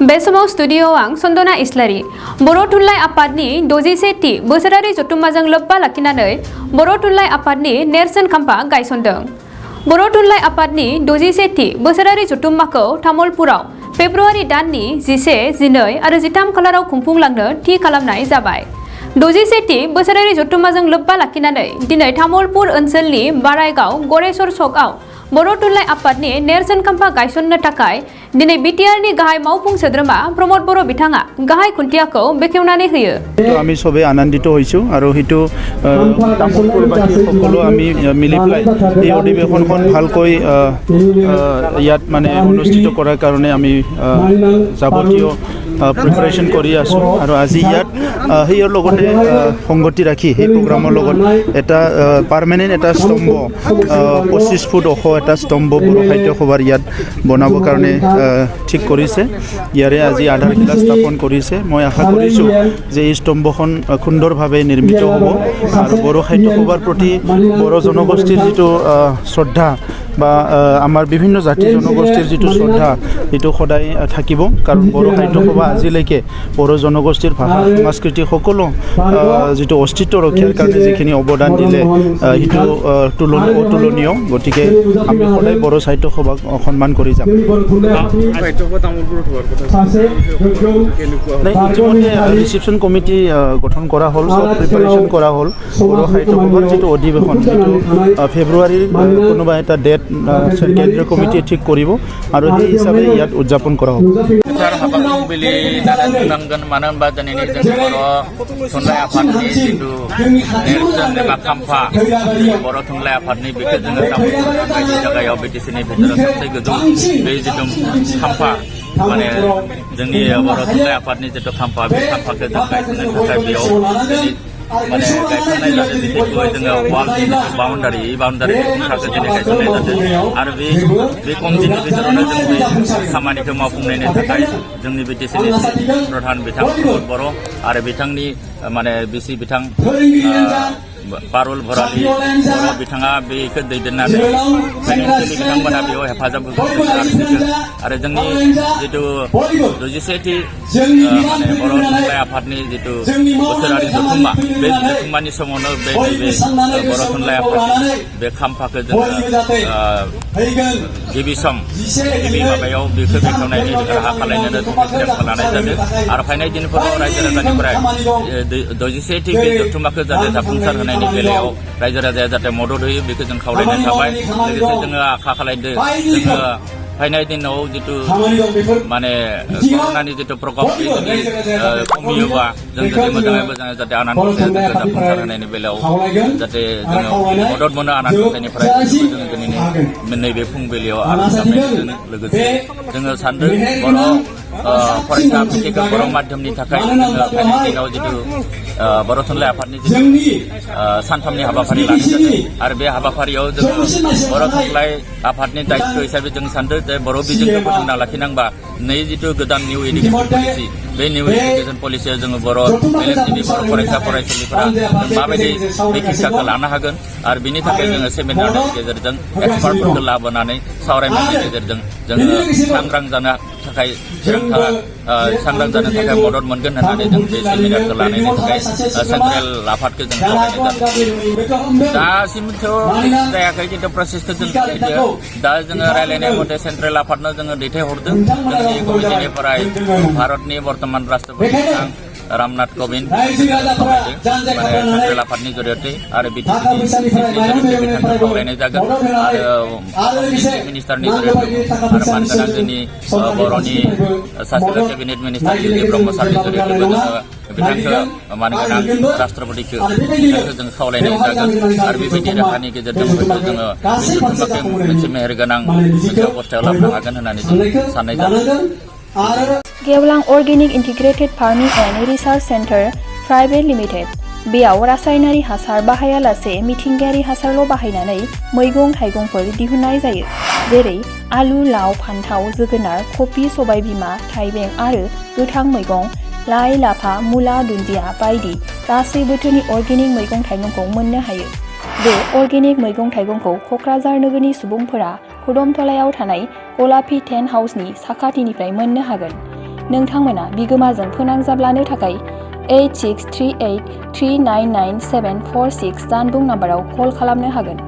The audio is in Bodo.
बे समाव स्टुडियोआव आं सन्दना इस्लारि बर' थुनलाइ आफादनि 61थि बोसोरारि जथुम्माजों लोब्बा लाखिनानै बर' थुनलाइ आफादनि नेरसोन खाम्फा गायसनदों। बर' थुनलाइ आफादनि 61थि बोसोरारि जथुम्माखौ तामुलपुराव फेब्रुवारि दाननि 11, 12 आरो 13 खालाराव खुंफुंलांनो थि खालामनाय जाबाय। 61थि बोसोरारि जथुम्माजों लोब्बा लाखिनानै दिनै तामुलपुर ओनसोलनि बारायगाव गरेश्वर सकआव बर' थुनलाइ आफादनि नेरसोन खाम्फा गायसननो थाखाय दिनै बिटिआरनि गाहाय मावफुं सोद्रोमा प्रमद बर' बिथाङा गाहाय खुन्थियाखौ बेखेवनानै होयो। আমি সবে আনন্দিত হৈছোঁ আৰু সেইটো তামোলপুৰবাসী সকলো আমি মিলি পেলাই এই অধিৱেশনখন ভালকৈ ইয়াত মানে অনুষ্ঠিত কৰাৰ কাৰণে আমি যাৱতীয় প্ৰিপাৰেশ্যন কৰি আছোঁ আৰু আজি ইয়াত সেইৰ লগতে সংগতি ৰাখি সেই প্ৰগ্ৰামৰ লগত এটা পাৰ্মানেণ্ট এটা স্তম্ভ 25 ফুট ওখ এটা স্তম্ভ বড়ো সাহিত্য সভাৰ ইয়াত বনাবৰ কাৰণে ঠিক কৰিছে। ইয়াৰে আজি আধাৰশিলা স্থাপন কৰিছে। মই আশা কৰিছোঁ যে এই স্তম্ভখন সুন্দৰভাৱে নিৰ্মিত হ'ব আৰু বড়ো সাহিত্য সভাৰ প্ৰতি বড়ো জনগোষ্ঠীৰ যিটো শ্ৰদ্ধা বা আমাৰ বিভিন্ন জাতি জনগোষ্ঠীৰ যিটো শ্ৰদ্ধা সেইটো সদায় থাকিব, কাৰণ বড়ো সাহিত্য সভা আজিলৈকে বড়ো জনগোষ্ঠীৰ ভাষা সংস্কৃতি সকলো যিটো অস্তিত্ব ৰক্ষাৰ কাৰণে যিখিনি অৱদান দিলে সেইটো অতুলনীয়। গতিকে আমি সদায় বড়ো সাহিত্য সভাক সন্মান কৰি যাম। ইতিমধ্যে ৰিচিপশ্যন কমিটি গঠন কৰা হ'ল, চব প্ৰিপাৰেশ্যন কৰা হ'ল। বড়ো সাহিত্য সভাৰ যিটো অধিৱেশন যিটো ফেব্ৰুৱাৰীৰ কোনোবা এটা ডেট কেন্দ্ৰীয় কমিটিয়ে ঠিক কৰিব আৰু সেই হিচাপে ইয়াত উদযাপন কৰা হ'ব। मानो होनबा दिनैनि जोंनि बर' थुनलाइ आफादनि जिथु नेरसोन एबा खाम्फा बर' थुनलाइ आफादनि बेखौ जोङो तामुलपुर बायदि जायगायाव बिटिसिनि भितराव सबसे गोजौ बे जिथु खाम्फा माने जोंनि बर' थुनलाइ आफादनि जिथु खाम्फा बे खाम्फाखौ जों गायसननो थाखाय बेयाव माने गायसननाय जादों। बिखेखै जोङो वालनि बाउन्डारि खुन्थाखौ दिनै गायसननाय जादों आरो बे खम दिननि भितरावनो जों बे खामानिखौ मावफुंनायनि थाखाय जोंनि बिटिसिनि प्रधान बिथां प्रमद बर' आरो बिथांनि माने बिसि बिथां पारुल भराली बर' बिथाङा बेखौ दैदेननानै फाइनेन्सियेलि बिथांमोना बेयाव हेफाजाब होगोन आरो जोंनि जिथु 61थि माने बर' थुनलाइ आफादनि जिथु बोसोरारि जथुम्मा बे जथुम्मानि समावनो बे बर' थुनलाइ आफादनि बे खाम्फाखौ जोङो गिबि माबायाव बेखौ बेखेवनायनि राहा खालामनो थिरांथा लानाय जादों आरो फैनाय दिनफोराव रायजो राजानिफ्राय 61थि बे जथुम्माखौ जाहाथे जाफुंसार होनायनि बेलायाव रायजो राजाया जाहाथे मदद होयो बेखौ जों खावलायनाय थाबाय। लोगोसे जोङो आखा खालामदों जोङो फैनाय दिनाव जिथु माने कर'नानि जिथु प्रकप बे जुदि खमियोबा जों जुदि मोजाङै जाहाथे आनान गसाइखौ जाफुंसार होनायनि बेलायाव जाहाथे जोङो मदद मोनो आनान गसाइनिफ्राय जोङो दिनैनि नैबे फुंबिलियाव आर'ज गाबनायजों लोगोसे जोङो सानदों बर' फरायसा आफादखौ बर' माध्यमनि थाखाय जोङो फैनाय दिनाव जिथु बर' थुनलाइ आफादनि जिथु सानथामनि हाबाफारि लानाय जादों आरो बे हाबाफारियाव जोङो बर' थुनलाइ आफादनि दायित्व हिसाबै जों सानदों जे बर' बिजोंखौ फोथांना लाखिनांबा नै जिथु गोदान निउ इडुकेसन पलिसि बे निउ इडुकेसन पलिसियाव जोङो बर' मेलेमजिबि बर' फरायसा फरायसुलिफोरा माबायदि बे शिक्षाखौ लानो हागोन आरो बिनि थाखाय जोङो सेमिनारनि गेजेरजों एक्सपार्टफोरखौ लाबोनानै सावरायनायनि गेजेरजों जोङो सांग्रां जानो थाखाय सांग्रां जानो थाखाय मदद मोनगोन होननानै जों बे सेमिनारखौ लानायनि थाखाय सेन्ट्रेल आफादखौ जों खावलायनाय जादों। दासिमथ' जायाखै खिन्थु प्रसेसखौ जों सोलिदों। दा जोङो रायलायनाय मथे सेन्ट्रेल आफादनो जोङो दैथायहरदों। जोंनि कमिटिनिफ्राय भारतनि बर्तमान राष्ट्रपति बिथां रामनाथ कोविंद खावलायदों माने सेन्ट्रेल आफादनि जरियते आरो बिटिसिनि जरियते बिथांखौ खावलायनाय जागोन आरो चिफ मिनिस्टारनि जरियते आरो मानगोनां जोंनि बर'नि सासे केबिनेट मिनिस्टार गिदिर ब्रह्म सारनि जरियतेबो जोङो बिथांखौ मानगोनां राष्ट्रपतिखौ जों खावलायनाय जागोन आरो बेबायदि राहानि गेजेरजों जोङो बे जथुम्माखौ मोनसे मेहेरगोनां मोनसे अबस्थायाव लाबोनो हागोन होननानै जों साननाय जादों। गेवलां organic integrated farming and research centre private limited बेयाव रासायनारि हासार बाहायालासे मिथिंगायारि हासारल' बाहायनानै मैगं थाइगंफोर दिहुननाय जायो, जेरै आलु, लाव, फान्थाव, जोगोनार, कफि, सबायबिमा, थाइबें आरो गोथां मैगं, लाइ, लाफा, मुला, दुन्दिया बायदि गासै बोथोरनि अर्गेनिक मैगं थाइगंखौ मोननो हायो। बे अर्गेनिक मैगं थाइगंखौ क'क्राझार नोगोरनि सुबुंफोरा खुदमथलायाव थानाय गलापी टेन्ट हाउसनि साखाथिनिफ्राय मोननो हागोन। नोंथांमोना बिगोमाजों फोनांजाब लानो थाखाय 8638399746 जानबुं नाम्बाराव कल खालामनो हागोन।